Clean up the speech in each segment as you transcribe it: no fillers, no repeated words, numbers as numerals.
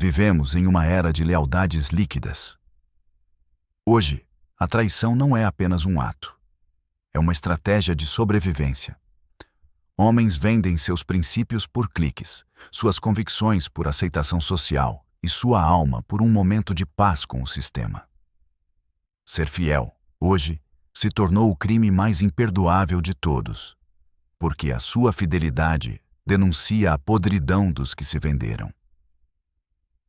Vivemos em uma era de lealdades líquidas. Hoje, a traição não é apenas um ato. É uma estratégia de sobrevivência. Homens vendem seus princípios por cliques, suas convicções por aceitação social e sua alma por um momento de paz com o sistema. Ser fiel, hoje, se tornou o crime mais imperdoável de todos, porque a sua fidelidade denuncia a podridão dos que se venderam.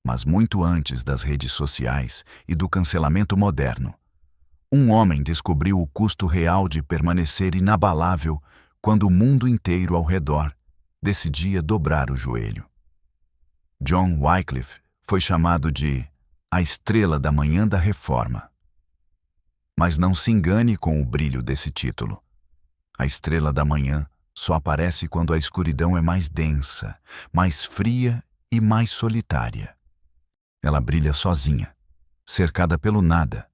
Mas muito antes das redes sociais e do cancelamento moderno, um homem descobriu o custo real de permanecer inabalável quando o mundo inteiro ao redor decidia dobrar o joelho. John Wycliffe foi chamado de a estrela da manhã da Reforma. Mas não se engane com o brilho desse título. A estrela da manhã só aparece quando a escuridão é mais densa, mais fria e mais solitária. Ela brilha sozinha, cercada pelo nada,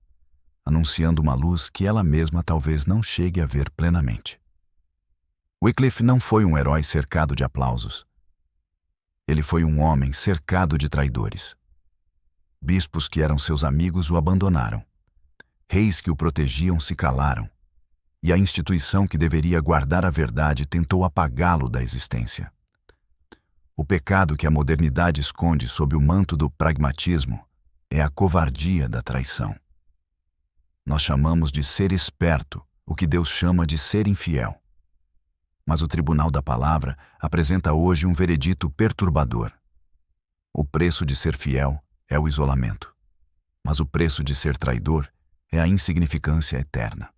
anunciando uma luz que ela mesma talvez não chegue a ver plenamente. Wycliffe não foi um herói cercado de aplausos. Ele foi um homem cercado de traidores. Bispos que eram seus amigos o abandonaram. Reis que o protegiam se calaram. E a instituição que deveria guardar a verdade tentou apagá-lo da existência. O pecado que a modernidade esconde sob o manto do pragmatismo é a covardia da traição. Nós chamamos de ser esperto o que Deus chama de ser infiel. Mas o Tribunal da Palavra apresenta hoje um veredito perturbador. O preço de ser fiel é o isolamento, mas o preço de ser traidor é a insignificância eterna.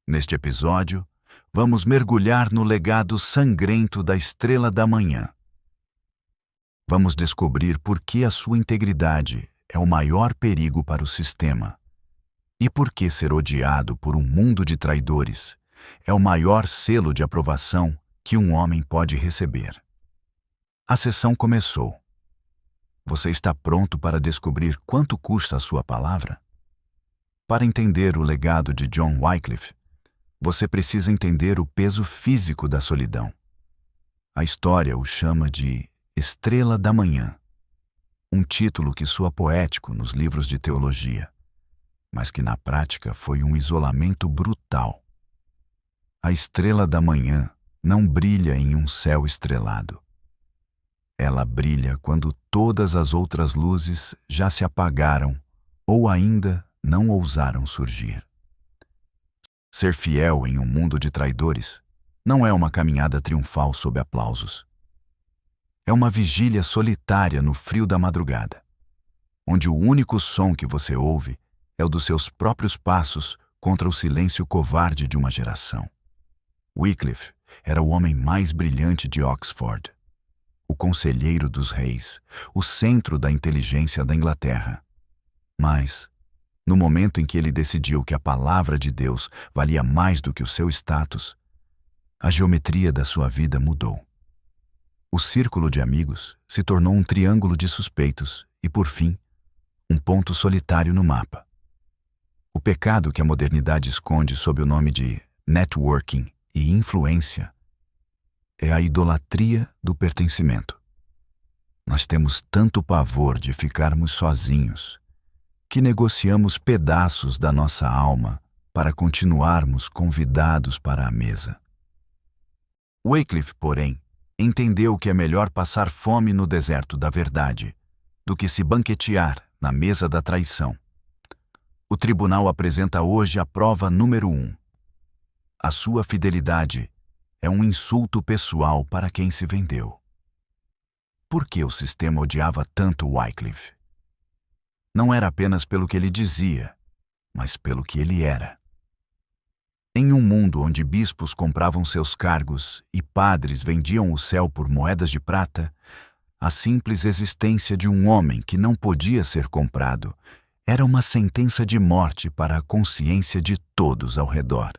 Neste episódio, vamos mergulhar no legado sangrento da estrela da manhã. Vamos descobrir por que a sua integridade é o maior perigo para o sistema e por que ser odiado por um mundo de traidores é o maior selo de aprovação que um homem pode receber. A sessão começou. Você está pronto para descobrir quanto custa a sua palavra? Para entender o legado de John Wycliffe, você precisa entender o peso físico da solidão. A história o chama de Estrela da Manhã, um título que soa poético nos livros de teologia, mas que na prática foi um isolamento brutal. A estrela da manhã não brilha em um céu estrelado. Ela brilha quando todas as outras luzes já se apagaram ou ainda não ousaram surgir. Ser fiel em um mundo de traidores não é uma caminhada triunfal sob aplausos. É uma vigília solitária no frio da madrugada, onde o único som que você ouve é o dos seus próprios passos contra o silêncio covarde de uma geração. Wycliffe era o homem mais brilhante de Oxford, o conselheiro dos reis, o centro da inteligência da Inglaterra. Mas, no momento em que ele decidiu que a palavra de Deus valia mais do que o seu status, a geometria da sua vida mudou. O círculo de amigos se tornou um triângulo de suspeitos e, por fim, um ponto solitário no mapa. O pecado que a modernidade esconde sob o nome de networking e influência é a idolatria do pertencimento. Nós temos tanto pavor de ficarmos sozinhos que negociamos pedaços da nossa alma para continuarmos convidados para a mesa. Wycliffe, porém, entendeu que é melhor passar fome no deserto da verdade do que se banquetear na mesa da traição. O tribunal apresenta hoje a prova número 1. A sua fidelidade é um insulto pessoal para quem se vendeu. Por que o sistema odiava tanto Wycliffe? Não era apenas pelo que ele dizia, mas pelo que ele era. Em um mundo onde bispos compravam seus cargos e padres vendiam o céu por moedas de prata, a simples existência de um homem que não podia ser comprado era uma sentença de morte para a consciência de todos ao redor.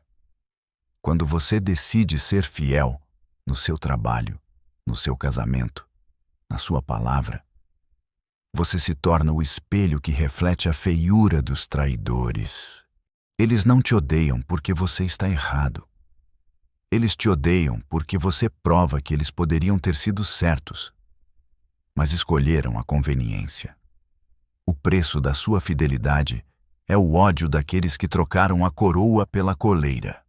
Quando você decide ser fiel no seu trabalho, no seu casamento, na sua palavra, você se torna o espelho que reflete a feiura dos traidores. Eles não te odeiam porque você está errado. Eles te odeiam porque você prova que eles poderiam ter sido certos. mas escolheram a conveniência. O preço da sua fidelidade é o ódio daqueles que trocaram a coroa pela coleira.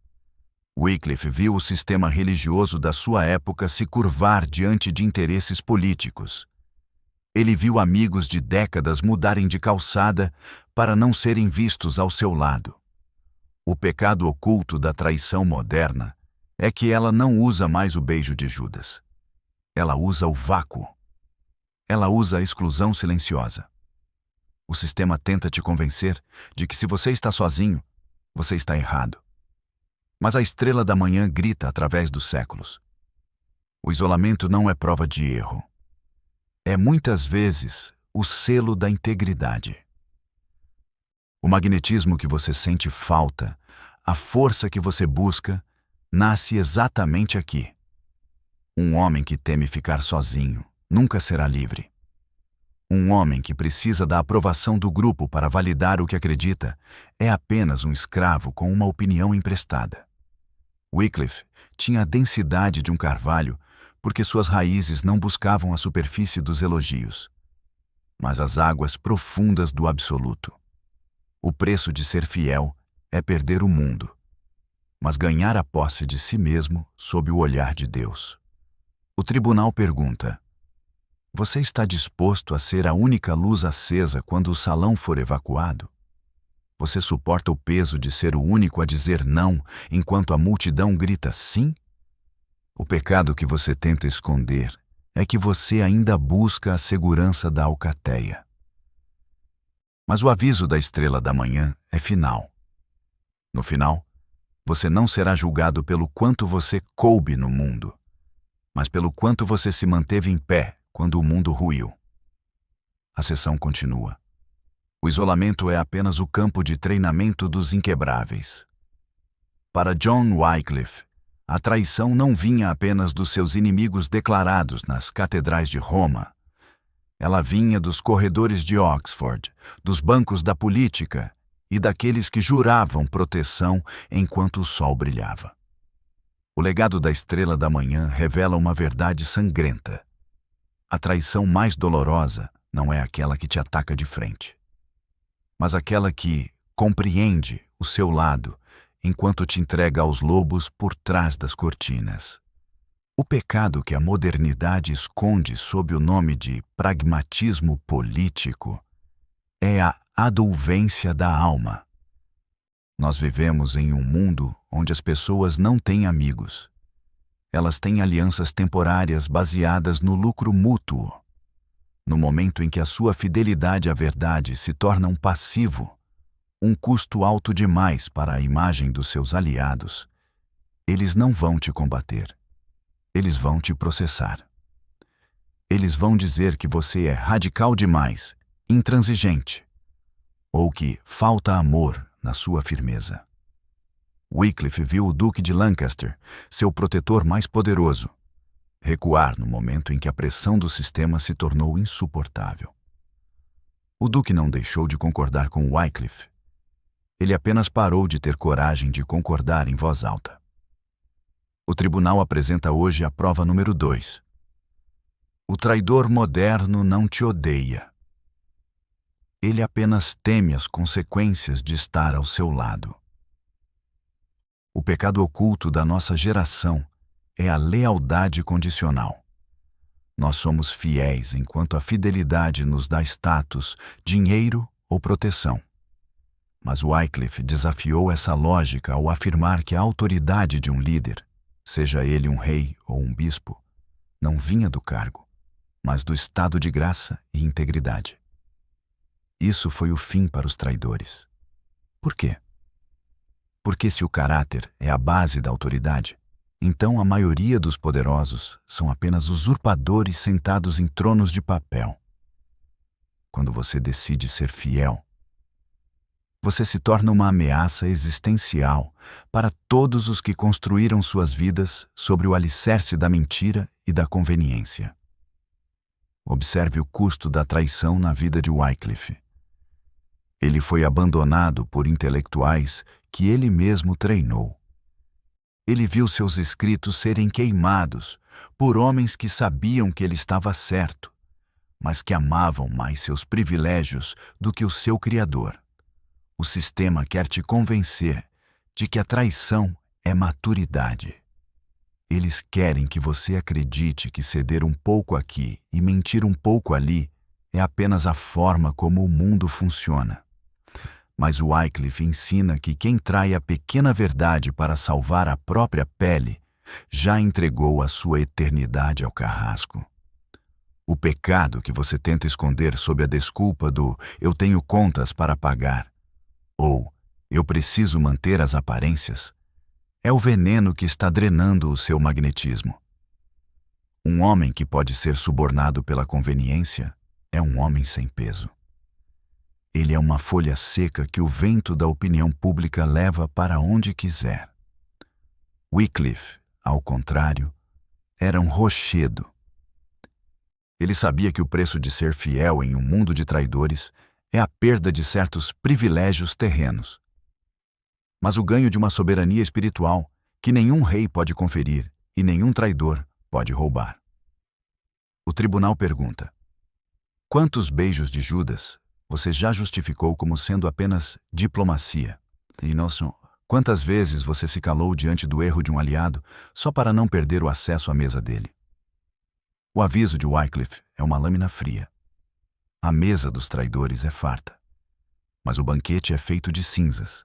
Wycliffe viu o sistema religioso da sua época se curvar diante de interesses políticos. Ele viu amigos de décadas mudarem de calçada para não serem vistos ao seu lado. O pecado oculto da traição moderna é que ela não usa mais o beijo de Judas. Ela usa o vácuo. Ela usa a exclusão silenciosa. O sistema tenta te convencer de que se você está sozinho, você está errado. Mas a estrela da manhã grita através dos séculos. O isolamento não é prova de erro. É muitas vezes o selo da integridade. O magnetismo que você sente falta, a força que você busca, nasce exatamente aqui. Um homem que teme ficar sozinho nunca será livre. Um homem que precisa da aprovação do grupo para validar o que acredita é apenas um escravo com uma opinião emprestada. Wycliffe tinha a densidade de um carvalho porque suas raízes não buscavam a superfície dos elogios, mas as águas profundas do absoluto. O preço de ser fiel é perder o mundo, mas ganhar a posse de si mesmo sob o olhar de Deus. O tribunal pergunta: você está disposto a ser a única luz acesa quando o salão for evacuado? Você suporta o peso de ser o único a dizer não enquanto a multidão grita sim? O pecado que você tenta esconder é que você ainda busca a segurança da alcateia. Mas o aviso da estrela da manhã é final. No final, você não será julgado pelo quanto você coube no mundo, mas pelo quanto você se manteve em pé quando o mundo ruiu. A sessão continua. O isolamento é apenas o campo de treinamento dos inquebráveis. Para John Wycliffe, a traição não vinha apenas dos seus inimigos declarados nas catedrais de Roma. Ela vinha dos corredores de Oxford, dos bancos da política e daqueles que juravam proteção enquanto o sol brilhava. O legado da estrela da manhã revela uma verdade sangrenta. A traição mais dolorosa não é aquela que te ataca de frente, mas aquela que compreende o seu lado enquanto te entrega aos lobos por trás das cortinas. O pecado que a modernidade esconde sob o nome de pragmatismo político é a adolescência da alma. Nós vivemos em um mundo onde as pessoas não têm amigos. Elas têm alianças temporárias baseadas no lucro mútuo. No momento em que a sua fidelidade à verdade se torna um passivo, um custo alto demais para a imagem dos seus aliados, eles não vão te combater. Eles vão te processar. Eles vão dizer que você é radical demais, intransigente, ou que falta amor na sua firmeza. Wycliffe viu o Duque de Lancaster, seu protetor mais poderoso, recuar no momento em que a pressão do sistema se tornou insuportável. O Duque não deixou de concordar com Wycliffe. Ele apenas parou de ter coragem de concordar em voz alta. O tribunal apresenta hoje a prova número 2. O traidor moderno não te odeia. Ele apenas teme as consequências de estar ao seu lado. O pecado oculto da nossa geração é a lealdade condicional. Nós somos fiéis enquanto a fidelidade nos dá status, dinheiro ou proteção. Mas Wycliffe desafiou essa lógica ao afirmar que a autoridade de um líder, seja ele um rei ou um bispo, não vinha do cargo, mas do estado de graça e integridade. Isso foi o fim para os traidores. Por quê? Porque se o caráter é a base da autoridade, então a maioria dos poderosos são apenas usurpadores sentados em tronos de papel. Quando você decide ser fiel, você se torna uma ameaça existencial para todos os que construíram suas vidas sobre o alicerce da mentira e da conveniência. Observe o custo da traição na vida de Wycliffe. Ele foi abandonado por intelectuais que ele mesmo treinou. Ele viu seus escritos serem queimados por homens que sabiam que ele estava certo, mas que amavam mais seus privilégios do que o seu Criador. O sistema quer te convencer de que a traição é maturidade. Eles querem que você acredite que ceder um pouco aqui e mentir um pouco ali é apenas a forma como o mundo funciona. Mas o Wycliffe ensina que quem trai a pequena verdade para salvar a própria pele já entregou a sua eternidade ao carrasco. O pecado que você tenta esconder sob a desculpa do "eu tenho contas para pagar" ou "eu preciso manter as aparências" é o veneno que está drenando o seu magnetismo. Um homem que pode ser subornado pela conveniência é um homem sem peso. Ele é uma folha seca que o vento da opinião pública leva para onde quiser. Wycliffe, ao contrário, era um rochedo. Ele sabia que o preço de ser fiel em um mundo de traidores é a perda de certos privilégios terrenos, mas o ganho de uma soberania espiritual que nenhum rei pode conferir e nenhum traidor pode roubar. O tribunal pergunta: quantos beijos de Judas você já justificou como sendo apenas diplomacia? E nosso, quantas vezes você se calou diante do erro de um aliado só para não perder o acesso à mesa dele? O aviso de Wycliffe é uma lâmina fria. A mesa dos traidores é farta, mas o banquete é feito de cinzas.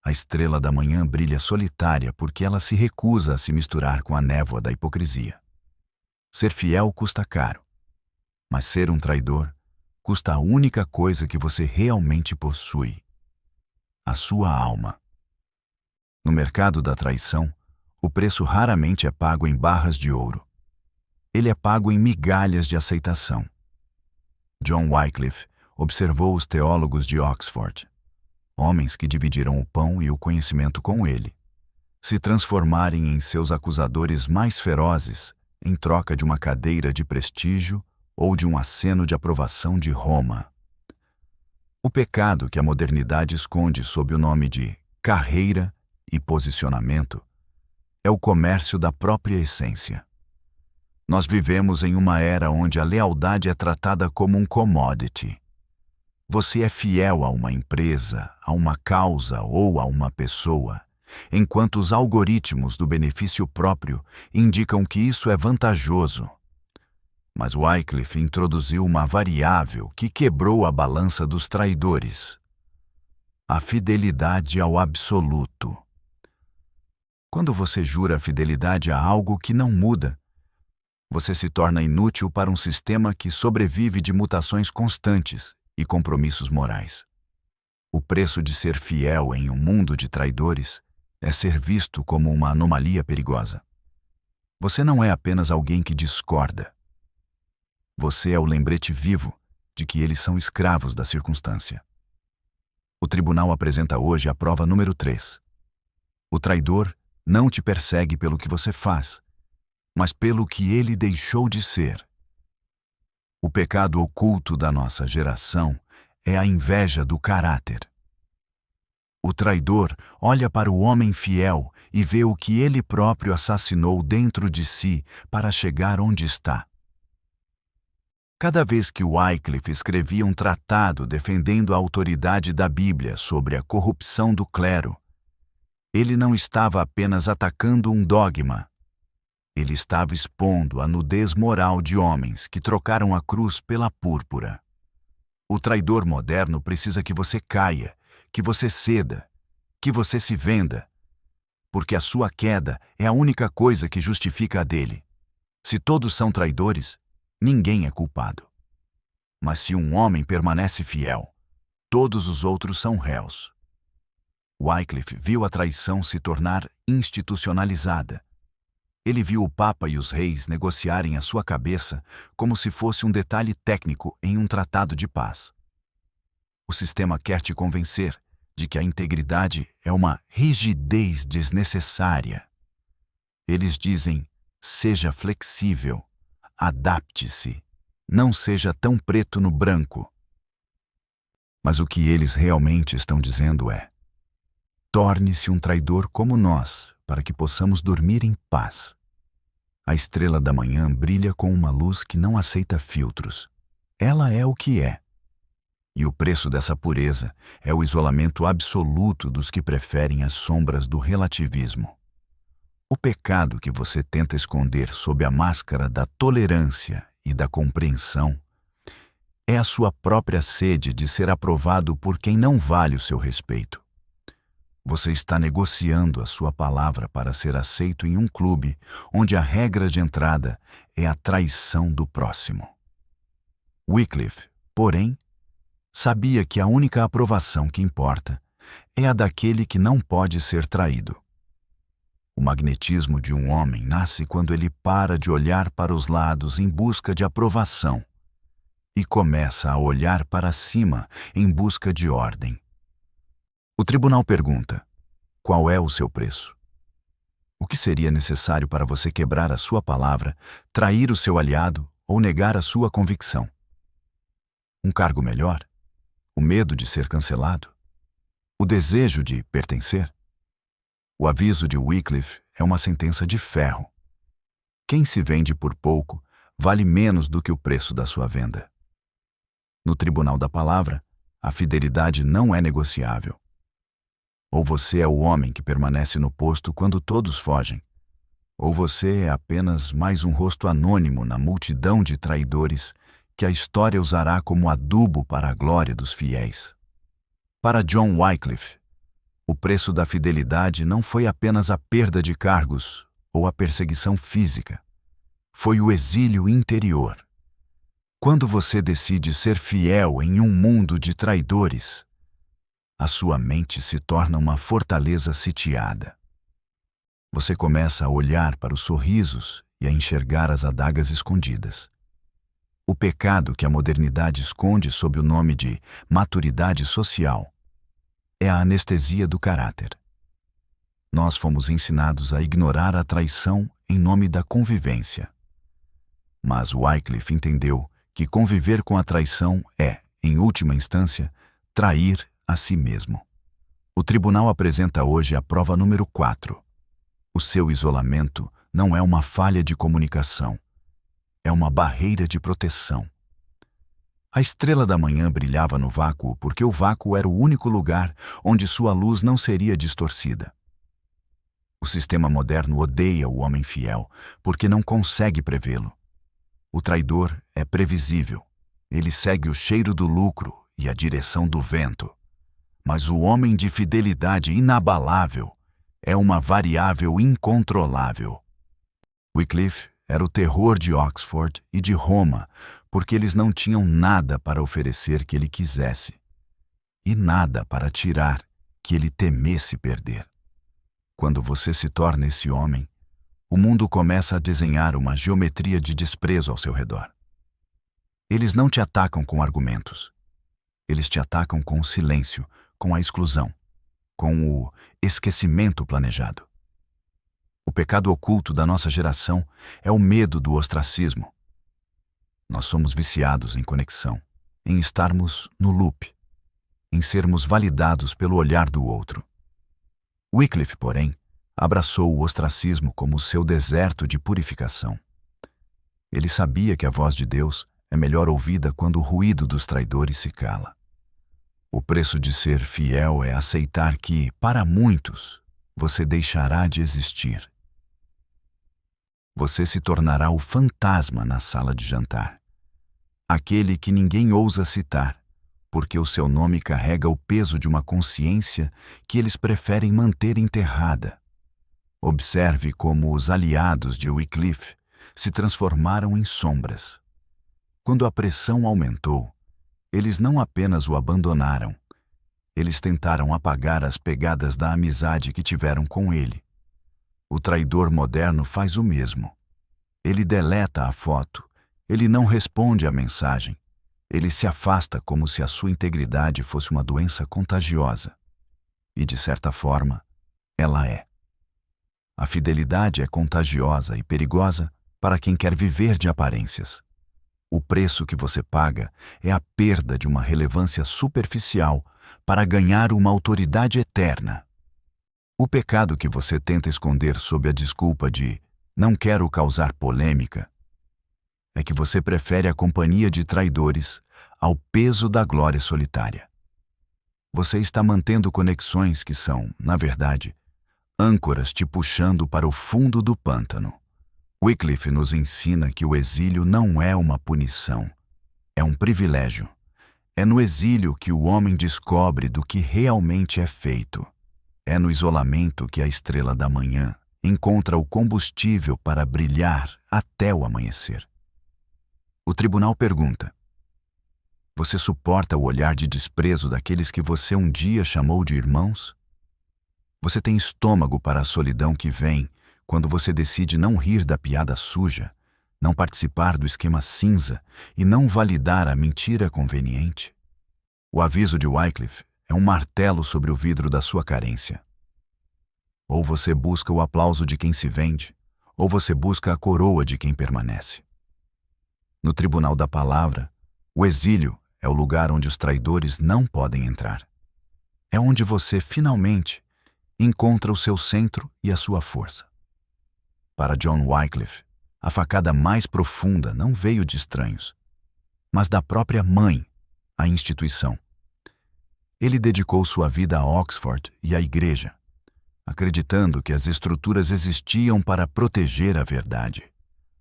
A estrela da manhã brilha solitária porque ela se recusa a se misturar com a névoa da hipocrisia. Ser fiel custa caro, mas ser um traidor custa a única coisa que você realmente possui: a sua alma. No mercado da traição, o preço raramente é pago em barras de ouro. Ele é pago em migalhas de aceitação. John Wycliffe observou os teólogos de Oxford, homens que dividiram o pão e o conhecimento com ele, se transformarem em seus acusadores mais ferozes em troca de uma cadeira de prestígio ou de um aceno de aprovação de Roma. O pecado que a modernidade esconde sob o nome de carreira e posicionamento é o comércio da própria essência. Nós vivemos em uma era onde a lealdade é tratada como um commodity. Você é fiel a uma empresa, a uma causa ou a uma pessoa, enquanto os algoritmos do benefício próprio indicam que isso é vantajoso. Mas Wycliffe introduziu uma variável que quebrou a balança dos traidores: a fidelidade ao absoluto. Quando você jura fidelidade a algo que não muda, você se torna inútil para um sistema que sobrevive de mutações constantes e compromissos morais. O preço de ser fiel em um mundo de traidores é ser visto como uma anomalia perigosa. Você não é apenas alguém que discorda. Você é o lembrete vivo de que eles são escravos da circunstância. O tribunal apresenta hoje a prova número 3. O traidor não te persegue pelo que você faz, mas pelo que ele deixou de ser. O pecado oculto da nossa geração é a inveja do caráter. O traidor olha para o homem fiel e vê o que ele próprio assassinou dentro de si para chegar onde está. Cada vez que Wycliffe escrevia um tratado defendendo a autoridade da Bíblia sobre a corrupção do clero, ele não estava apenas atacando um dogma. Ele estava expondo a nudez moral de homens que trocaram a cruz pela púrpura. O traidor moderno precisa que você caia, que você ceda, que você se venda, porque a sua queda é a única coisa que justifica a dele. Se todos são traidores, ninguém é culpado. Mas se um homem permanece fiel, todos os outros são réus. Wycliffe viu a traição se tornar institucionalizada. Ele viu o Papa e os reis negociarem a sua cabeça como se fosse um detalhe técnico em um tratado de paz. O sistema quer te convencer de que a integridade é uma rigidez desnecessária. Eles dizem: seja flexível, adapte-se, não seja tão preto no branco. Mas o que eles realmente estão dizendo é: torne-se um traidor como nós, para que possamos dormir em paz. A estrela da manhã brilha com uma luz que não aceita filtros. ela é o que é. E o preço dessa pureza é o isolamento absoluto dos que preferem as sombras do relativismo. O pecado que você tenta esconder sob a máscara da tolerância e da compreensão é a sua própria sede de ser aprovado por quem não vale o seu respeito. Você está negociando a sua palavra para ser aceito em um clube onde a regra de entrada é a traição do próximo. Wycliffe, porém, sabia que a única aprovação que importa é a daquele que não pode ser traído. O magnetismo de um homem nasce quando ele para de olhar para os lados em busca de aprovação e começa a olhar para cima em busca de ordem. O tribunal pergunta: qual é o seu preço? O que seria necessário para você quebrar a sua palavra, trair o seu aliado ou negar a sua convicção? Um cargo melhor? O medo de ser cancelado? O desejo de pertencer? O aviso de Wycliffe é uma sentença de ferro. Quem se vende por pouco vale menos do que o preço da sua venda. No tribunal da palavra, a fidelidade não é negociável. Ou você é o homem que permanece no posto quando todos fogem, ou você é apenas mais um rosto anônimo na multidão de traidores que a história usará como adubo para a glória dos fiéis. Para John Wycliffe, o preço da fidelidade não foi apenas a perda de cargos ou a perseguição física. Foi o exílio interior. Quando você decide ser fiel em um mundo de traidores, a sua mente se torna uma fortaleza sitiada. Você começa a olhar para os sorrisos e a enxergar as adagas escondidas. O pecado que a modernidade esconde sob o nome de maturidade social é a anestesia do caráter. Nós fomos ensinados a ignorar a traição em nome da convivência. Mas Wycliffe entendeu que conviver com a traição é, em última instância, trair a si mesmo. O tribunal apresenta hoje a prova número 4. O seu isolamento não é uma falha de comunicação, é uma barreira de proteção. A estrela da manhã brilhava no vácuo porque o vácuo era o único lugar onde sua luz não seria distorcida. O sistema moderno odeia o homem fiel porque não consegue prevê-lo. O traidor é previsível. Ele segue o cheiro do lucro e a direção do vento. Mas o homem de fidelidade inabalável é uma variável incontrolável. Wycliffe era o terror de Oxford e de Roma, porque eles não tinham nada para oferecer que ele quisesse, e nada para tirar que ele temesse perder. Quando você se torna esse homem, o mundo começa a desenhar uma geometria de desprezo ao seu redor. Eles não te atacam com argumentos. Eles te atacam com o silêncio, com a exclusão, com o esquecimento planejado. O pecado oculto da nossa geração é o medo do ostracismo. Nós somos viciados em conexão, em estarmos no loop, em sermos validados pelo olhar do outro. Wycliffe, porém, abraçou o ostracismo como seu deserto de purificação. Ele sabia que a voz de Deus é melhor ouvida quando o ruído dos traidores se cala. O preço de ser fiel é aceitar que, para muitos, você deixará de existir. Você se tornará o fantasma na sala de jantar. Aquele que ninguém ousa citar, porque o seu nome carrega o peso de uma consciência que eles preferem manter enterrada. Observe como os aliados de Wycliffe se transformaram em sombras. Quando a pressão aumentou, eles não apenas o abandonaram, eles tentaram apagar as pegadas da amizade que tiveram com ele. O traidor moderno faz o mesmo. Ele deleta a foto, ele não responde à mensagem, ele se afasta como se a sua integridade fosse uma doença contagiosa. E, de certa forma, ela é. A fidelidade é contagiosa e perigosa para quem quer viver de aparências. O preço que você paga é a perda de uma relevância superficial para ganhar uma autoridade eterna. O pecado que você tenta esconder sob a desculpa de "não quero causar polêmica" é que você prefere a companhia de traidores ao peso da glória solitária. Você está mantendo conexões que são, na verdade, âncoras te puxando para o fundo do pântano. Wycliffe nos ensina que o exílio não é uma punição, é um privilégio. É no exílio que o homem descobre do que realmente é feito. É no isolamento que a estrela da manhã encontra o combustível para brilhar até o amanhecer. O tribunal pergunta: você suporta o olhar de desprezo daqueles que você um dia chamou de irmãos? Você tem estômago para a solidão que vem quando você decide não rir da piada suja, não participar do esquema cinza e não validar a mentira conveniente? O aviso de Wycliffe é um martelo sobre o vidro da sua carência. Ou você busca o aplauso de quem se vende, ou você busca a coroa de quem permanece. No tribunal da palavra, o exílio é o lugar onde os traidores não podem entrar. É onde você, finalmente, encontra o seu centro e a sua força. Para John Wycliffe, a facada mais profunda não veio de estranhos, mas da própria mãe, a instituição. Ele dedicou sua vida a Oxford e à igreja, acreditando que as estruturas existiam para proteger a verdade.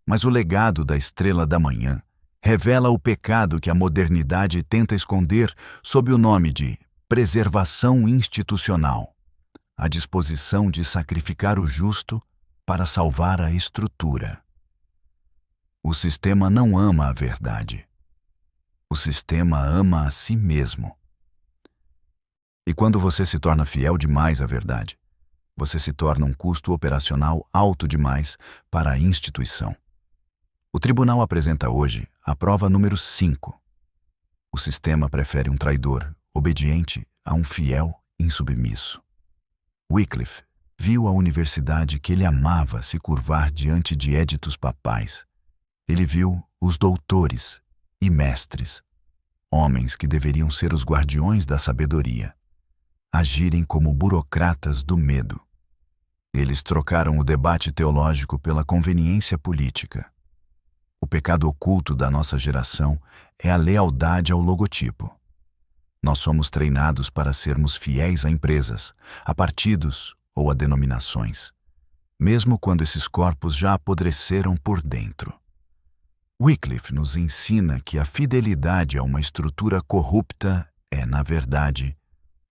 Mas o legado da Estrela da Manhã revela o pecado que a modernidade tenta esconder sob o nome de preservação institucional, a disposição de sacrificar o justo para salvar a estrutura. O sistema não ama a verdade. O sistema ama a si mesmo. E quando você se torna fiel demais à verdade, você se torna um custo operacional alto demais para a instituição. O tribunal apresenta hoje a prova número 5. O sistema prefere um traidor obediente a um fiel insubmisso. Wycliffe viu a universidade que ele amava se curvar diante de éditos papais. Ele viu os doutores e mestres, homens que deveriam ser os guardiões da sabedoria, agirem como burocratas do medo. Eles trocaram o debate teológico pela conveniência política. O pecado oculto da nossa geração é a lealdade ao logotipo. Nós somos treinados para sermos fiéis a empresas, a partidos ou a denominações, mesmo quando esses corpos já apodreceram por dentro. Wycliffe nos ensina que a fidelidade a uma estrutura corrupta é, na verdade,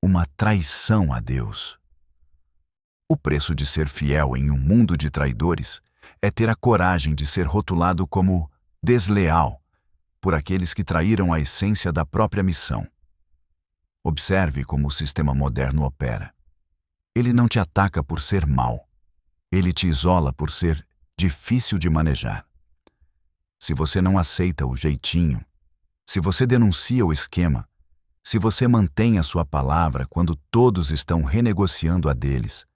uma traição a Deus. O preço de ser fiel em um mundo de traidores é ter a coragem de ser rotulado como desleal por aqueles que traíram a essência da própria missão. Observe como o sistema moderno opera. Ele não te ataca por ser mau. Ele te isola por ser difícil de manejar. Se você não aceita o jeitinho, se você denuncia o esquema, se você mantém a sua palavra quando todos estão renegociando a deles,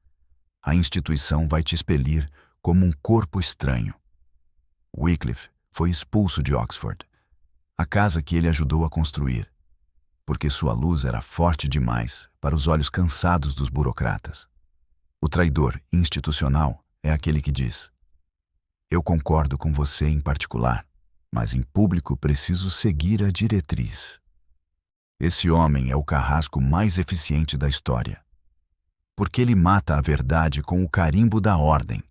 a instituição vai te expelir como um corpo estranho. Wycliffe foi expulso de Oxford, a casa que ele ajudou a construir, porque sua luz era forte demais para os olhos cansados dos burocratas. O traidor institucional é aquele que diz: eu concordo com você em particular, mas em público preciso seguir a diretriz. Esse homem é o carrasco mais eficiente da história, porque ele mata a verdade com o carimbo da ordem.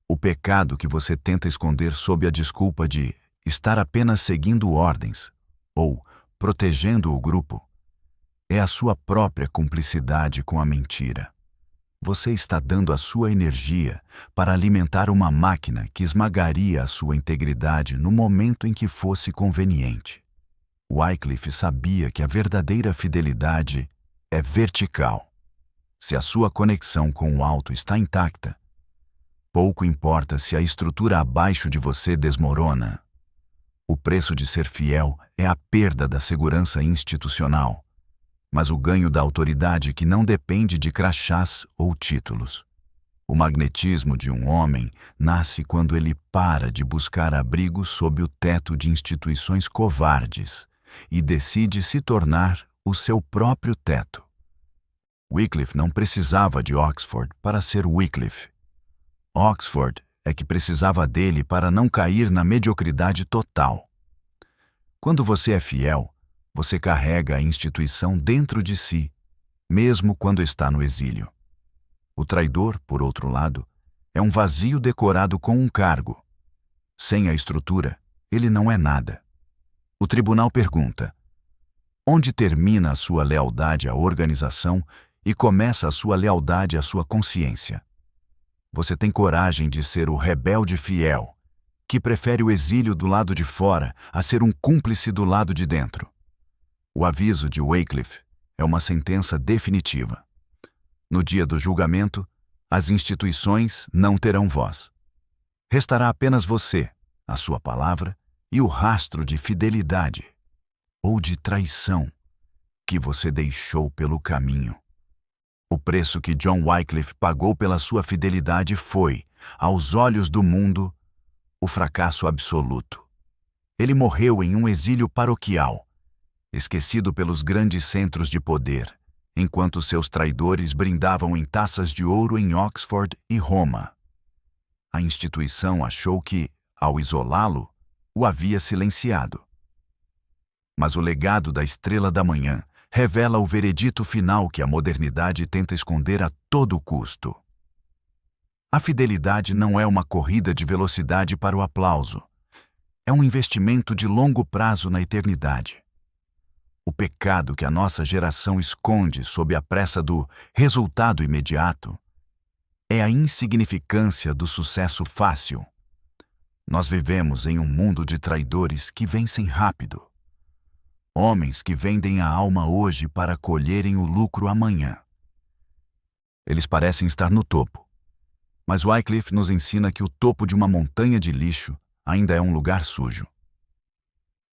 O pecado que você tenta esconder sob a desculpa de estar apenas seguindo ordens ou protegendo o grupo é a sua própria cumplicidade com a mentira. Você está dando a sua energia para alimentar uma máquina que esmagaria a sua integridade no momento em que fosse conveniente. Wycliffe sabia que a verdadeira fidelidade é vertical. Se a sua conexão com o alto está intacta, pouco importa se a estrutura abaixo de você desmorona. O preço de ser fiel é a perda da segurança institucional, mas o ganho da autoridade que não depende de crachás ou títulos. O magnetismo de um homem nasce quando ele para de buscar abrigo sob o teto de instituições covardes e decide se tornar o seu próprio teto. Wycliffe não precisava de Oxford para ser Wycliffe. Oxford é que precisava dele para não cair na mediocridade total. Quando você é fiel, você carrega a instituição dentro de si, mesmo quando está no exílio. O traidor, por outro lado, é um vazio decorado com um cargo. Sem a estrutura, ele não é nada. O tribunal pergunta: onde termina a sua lealdade à organização e começa a sua lealdade à sua consciência? Você tem coragem de ser o rebelde fiel, que prefere o exílio do lado de fora a ser um cúmplice do lado de dentro. O aviso de Wycliffe é uma sentença definitiva. No dia do julgamento, as instituições não terão voz. Restará apenas você, a sua palavra e o rastro de fidelidade ou de traição que você deixou pelo caminho. O preço que John Wycliffe pagou pela sua fidelidade foi, aos olhos do mundo, o fracasso absoluto. Ele morreu em um exílio paroquial, esquecido pelos grandes centros de poder, enquanto seus traidores brindavam em taças de ouro em Oxford e Roma. A instituição achou que, ao isolá-lo, o havia silenciado. Mas o legado da Estrela da Manhã revela o veredito final que a modernidade tenta esconder a todo custo. A fidelidade não é uma corrida de velocidade para o aplauso. É um investimento de longo prazo na eternidade. O pecado que a nossa geração esconde sob a pressa do resultado imediato é a insignificância do sucesso fácil. Nós vivemos em um mundo de traidores que vencem rápido. Homens que vendem a alma hoje para colherem o lucro amanhã. Eles parecem estar no topo, mas Wycliffe nos ensina que o topo de uma montanha de lixo ainda é um lugar sujo.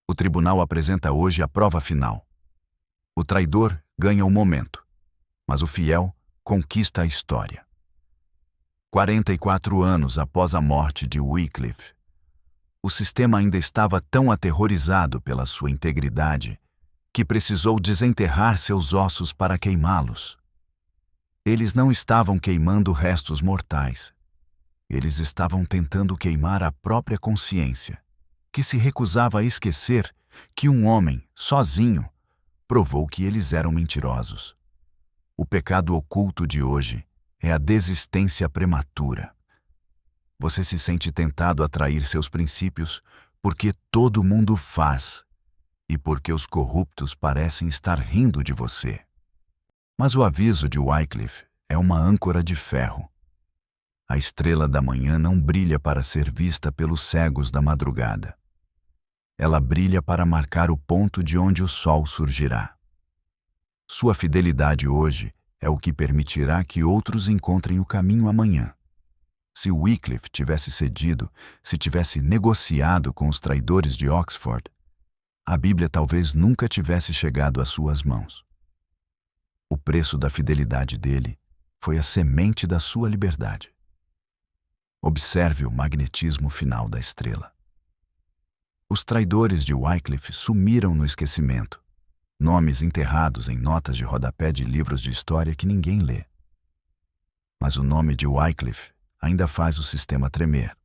O tribunal apresenta hoje a prova final. O traidor ganha o momento, mas o fiel conquista a história. 44 anos após a morte de Wycliffe, o sistema ainda estava tão aterrorizado pela sua integridade que precisou desenterrar seus ossos para queimá-los. Eles não estavam queimando restos mortais. Eles estavam tentando queimar a própria consciência, que se recusava a esquecer que um homem, sozinho, provou que eles eram mentirosos. O pecado oculto de hoje é a desistência prematura. Você se sente tentado a trair seus princípios porque todo mundo faz e porque os corruptos parecem estar rindo de você. Mas o aviso de Wycliffe é uma âncora de ferro. A estrela da manhã não brilha para ser vista pelos cegos da madrugada. Ela brilha para marcar o ponto de onde o sol surgirá. Sua fidelidade hoje é o que permitirá que outros encontrem o caminho amanhã. Se Wycliffe tivesse cedido, se tivesse negociado com os traidores de Oxford, a Bíblia talvez nunca tivesse chegado às suas mãos. O preço da fidelidade dele foi a semente da sua liberdade. Observe o magnetismo final da estrela. Os traidores de Wycliffe sumiram no esquecimento, nomes enterrados em notas de rodapé de livros de história que ninguém lê. Mas o nome de Wycliffe ainda faz o sistema tremer.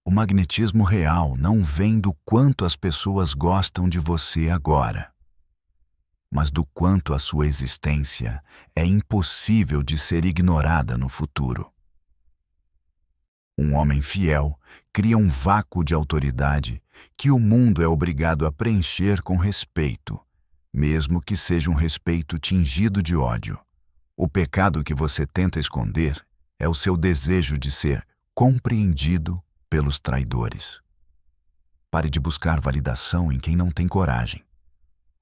O magnetismo real não vem do quanto as pessoas gostam de você agora, mas do quanto a sua existência é impossível de ser ignorada no futuro. Um homem fiel cria um vácuo de autoridade que o mundo é obrigado a preencher com respeito, mesmo que seja um respeito tingido de ódio. O pecado que você tenta esconder é o seu desejo de ser compreendido pelos traidores. Pare de buscar validação em quem não tem coragem.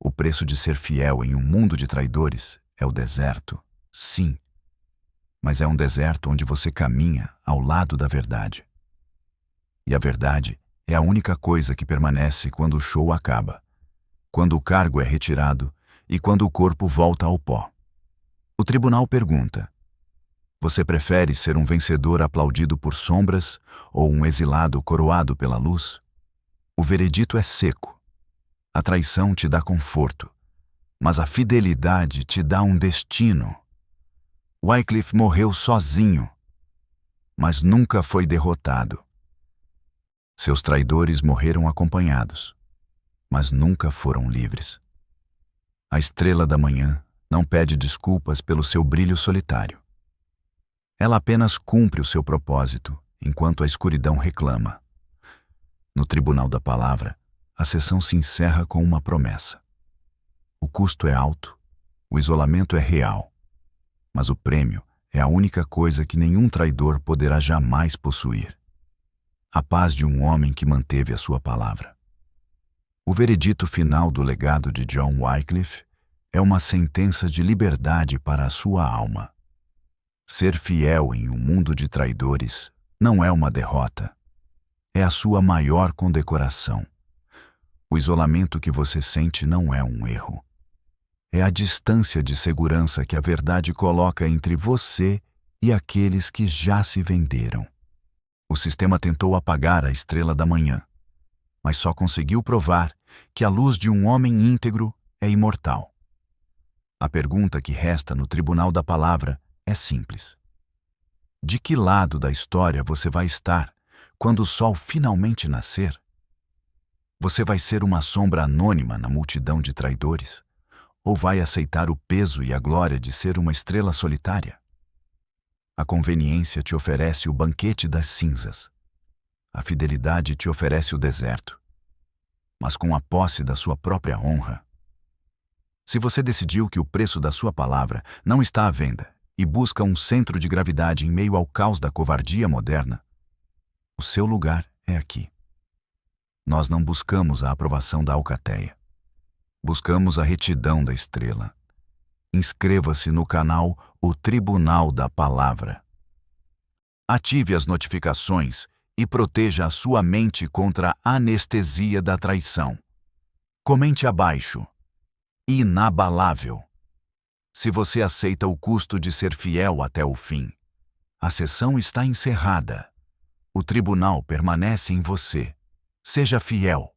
O preço de ser fiel em um mundo de traidores é o deserto, sim, mas é um deserto onde você caminha ao lado da verdade. E a verdade é a única coisa que permanece quando o show acaba, quando o cargo é retirado e quando o corpo volta ao pó. O tribunal pergunta: você prefere ser um vencedor aplaudido por sombras ou um exilado coroado pela luz? O veredito é seco. A traição te dá conforto, mas a fidelidade te dá um destino. Wycliffe morreu sozinho, mas nunca foi derrotado. Seus traidores morreram acompanhados, mas nunca foram livres. A estrela da manhã não pede desculpas pelo seu brilho solitário. Ela apenas cumpre o seu propósito, enquanto a escuridão reclama. No tribunal da palavra, a sessão se encerra com uma promessa. O custo é alto, o isolamento é real, mas o prêmio é a única coisa que nenhum traidor poderá jamais possuir: a paz de um homem que manteve a sua palavra. O veredito final do legado de John Wycliffe é uma sentença de liberdade para a sua alma. Ser fiel em um mundo de traidores não é uma derrota, é a sua maior condecoração. O isolamento que você sente não é um erro. É a distância de segurança que a verdade coloca entre você e aqueles que já se venderam. O sistema tentou apagar a estrela da manhã, mas só conseguiu provar que a luz de um homem íntegro é imortal. A pergunta que resta no tribunal da palavra é simples: de que lado da história você vai estar quando o sol finalmente nascer? Você vai ser uma sombra anônima na multidão de traidores? Ou vai aceitar o peso e a glória de ser uma estrela solitária? A conveniência te oferece o banquete das cinzas. A fidelidade te oferece o deserto. Mas com a posse da sua própria honra. Se você decidiu que o preço da sua palavra não está à venda e busca um centro de gravidade em meio ao caos da covardia moderna, o seu lugar é aqui. Nós não buscamos a aprovação da alcateia. Buscamos a retidão da estrela. Inscreva-se no canal O Tribunal da Palavra. Ative as notificações e proteja a sua mente contra a anestesia da traição. Comente abaixo: inabalável. Se você aceita o custo de ser fiel até o fim, a sessão está encerrada. O tribunal permanece em você. Seja fiel.